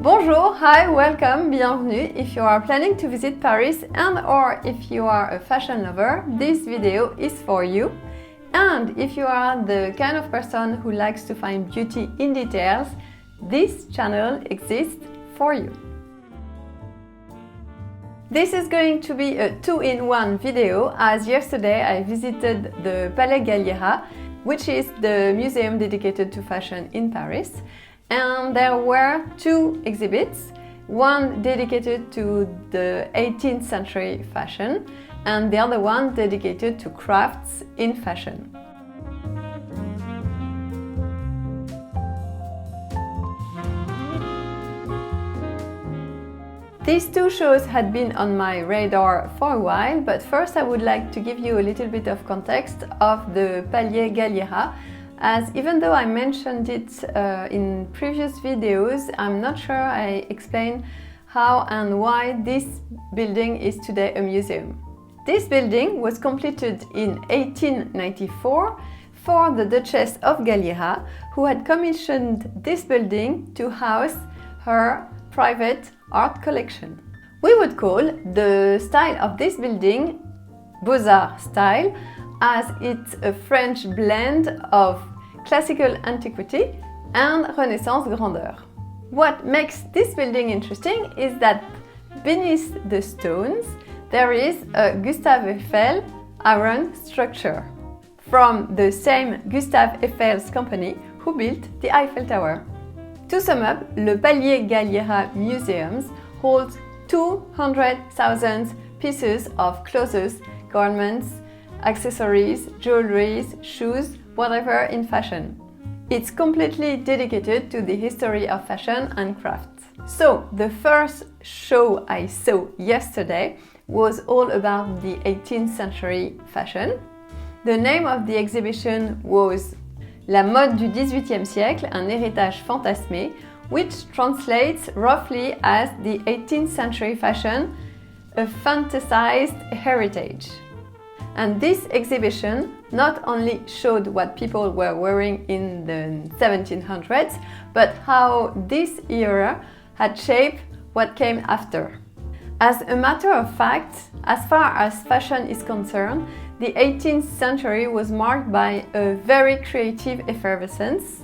Bonjour, hi, welcome, bienvenue. If you are planning to visit Paris and or if you are a fashion lover, this video is for you. And if you are the kind of person who likes to find beauty in details, this channel exists for you. This is going to be a two-in-one video, as yesterday I visited the Palais Galliera, which is the museum dedicated to fashion in Paris. And there were two exhibits, one dedicated to the 18th century fashion and the other one dedicated to crafts in fashion. These two shows had been on my radar for a while, but first I would like to give you a little bit of context of the Palais Galliera, as even though I mentioned it in previous videos, I'm not sure I explained how and why this building is today a museum. This building was completed in 1894 for the Duchess of Galliera, who had commissioned this building to house her private art collection. We would call the style of this building Beaux-Arts style, as it's a French blend of classical antiquity and Renaissance grandeur. What makes this building interesting is that beneath the stones there is a Gustave Eiffel iron structure from the same Gustave Eiffel's company who built the Eiffel Tower. To sum up, le Palais Galliera Museums holds 200,000 pieces of clothes, garments, accessories, jewelries, shoes, whatever in fashion. It's completely dedicated to the history of fashion and crafts. So, the first show I saw yesterday was all about the 18th century fashion. The name of the exhibition was La mode du XVIIIe siècle, un héritage fantasmé, which translates roughly as the 18th century fashion, a fantasized heritage. And this exhibition not only showed what people were wearing in the 1700s, but how this era had shaped what came after. As a matter of fact, as far as fashion is concerned, the 18th century was marked by a very creative effervescence.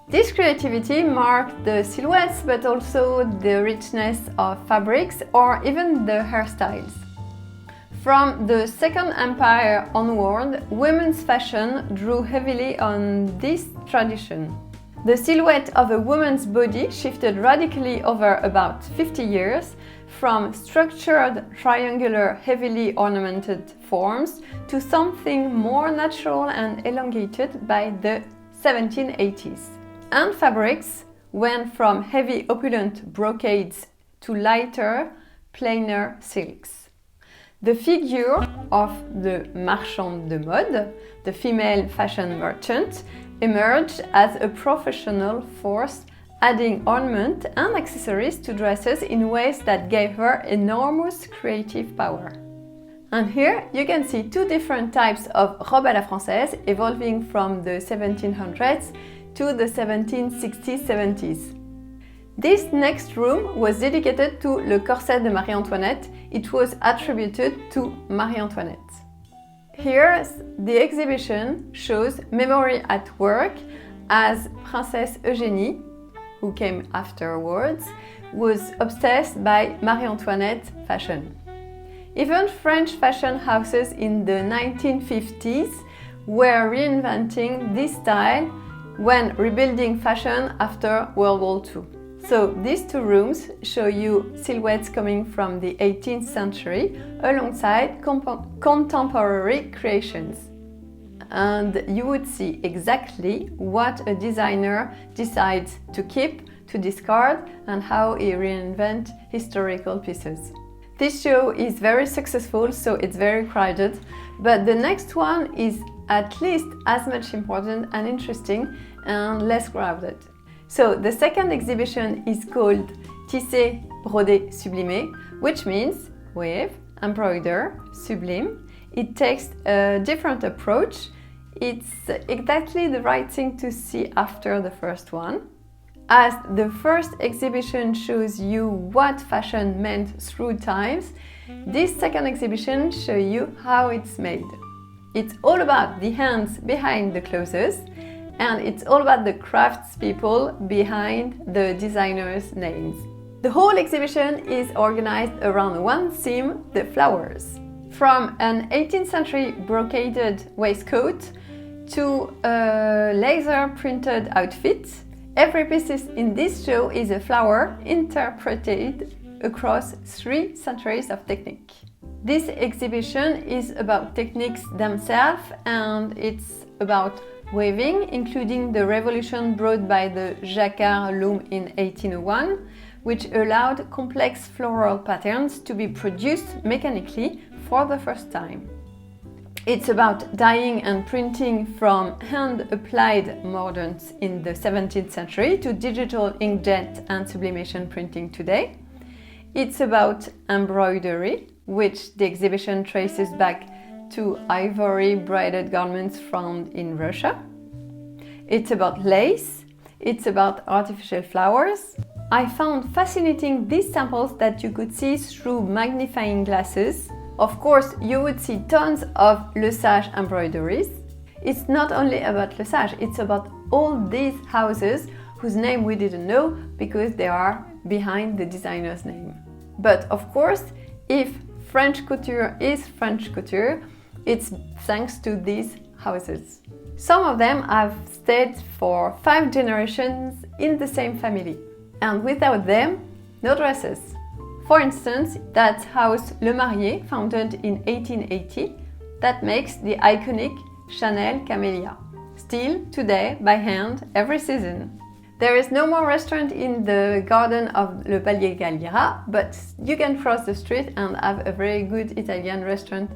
This creativity marked the silhouettes, but also the richness of fabrics or even the hairstyles. From the Second Empire onward, women's fashion drew heavily on this tradition. The silhouette of a woman's body shifted radically over about 50 years, from structured triangular, heavily ornamented forms to something more natural and elongated by the 1780s. And fabrics went from heavy opulent brocades to lighter, plainer silks. The figure of the marchande de mode, the female fashion merchant, emerged as a professional force, adding ornament and accessories to dresses in ways that gave her enormous creative power. And here you can see two different types of robe à la française evolving from the 1700s to the 1760s-70s. This next room was dedicated to Le Corset de Marie-Antoinette. It was attributed to Marie-Antoinette. Here, the exhibition shows memory at work, as Princess Eugénie, who came afterwards, was obsessed by Marie-Antoinette fashion. Even French fashion houses in the 1950s were reinventing this style when rebuilding fashion after World War II. So these two rooms show you silhouettes coming from the 18th century alongside contemporary creations. And you would see exactly what a designer decides to keep, to discard, and how he reinvents historical pieces. This show is very successful, so it's very crowded, but the next one is at least as much important and interesting and less crowded. So the second exhibition is called Tissé, brodé, sublimé, which means weave, embroider, sublime. It takes a different approach. It's exactly the right thing to see after the first one. As the first exhibition shows you what fashion meant through times, this second exhibition shows you how it's made. It's all about the hands behind the clothes, and it's all about the craftspeople behind the designers' names. The whole exhibition is organized around one theme, the flowers. From an 18th century brocaded waistcoat to a laser printed outfit, every piece in this show is a flower interpreted across 3 centuries of technique. This exhibition is about techniques themselves, and it's about weaving, including the revolution brought by the jacquard loom in 1801, which allowed complex floral patterns to be produced mechanically for the first time. It's about dyeing and printing from hand-applied mordants in the 17th century to digital inkjet and sublimation printing today. It's about embroidery, which the exhibition traces back to ivory braided garments found in Russia. It's about lace. It's about artificial flowers. I found fascinating these samples that you could see through magnifying glasses. Of course, you would see tons of Lesage embroideries. It's not only about Lesage, it's about all these houses whose name we didn't know because they are behind the designer's name. But of course, if French couture is French couture, it's thanks to these houses. Some of them have stayed for 5 generations in the same family, and without them, no dresses. For instance, that's house Lemarié, founded in 1880, that makes the iconic Chanel camellia, still today by hand every season. There is no more restaurant in the garden of the Palais Galliera, but you can cross the street and have a very good Italian restaurant.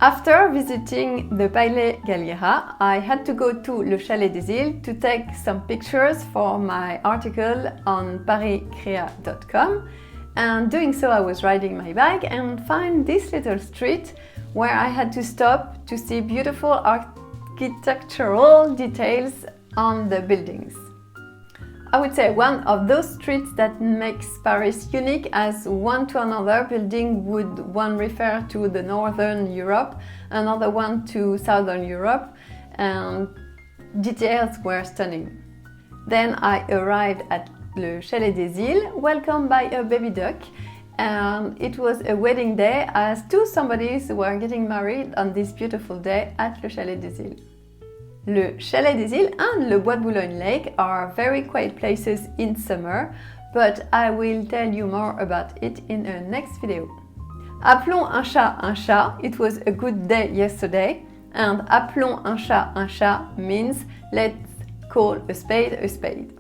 After visiting the Palais Galliera, I had to go to le Chalet des Îles to take some pictures for my article on Pariscrea.com, and doing so I was riding my bike and found this little street where I had to stop to see beautiful architectural details on the buildings. I would say one of those streets that makes Paris unique, as one to another building would one refer to the Northern Europe, another one to Southern Europe, and details were stunning. Then I arrived at le Chalet des Îles, welcomed by a baby duck, and it was a wedding day as 2 somebodies were getting married on this beautiful day at le Chalet des Îles. Le Chalet des Îles and le Bois de Boulogne lake are very quiet places in summer, but I will tell you more about it in a next video. Appelons un chat, it was a good day yesterday, and appelons un chat means let's call a spade a spade.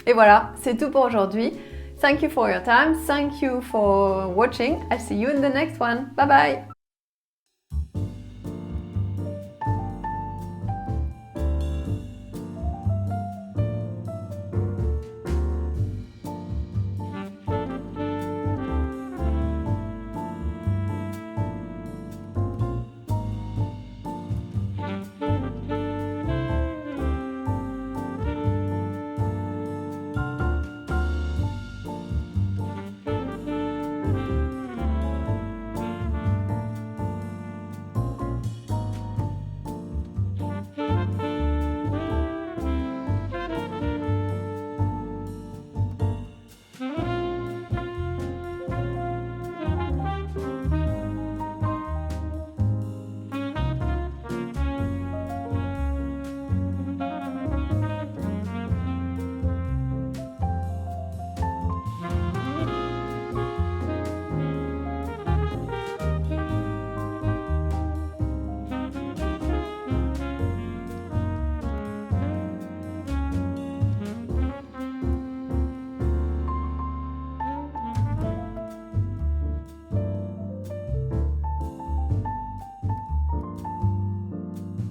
Et voilà, c'est tout pour aujourd'hui. Thank you for your time, thank you for watching, I'll see you in the next one, bye bye!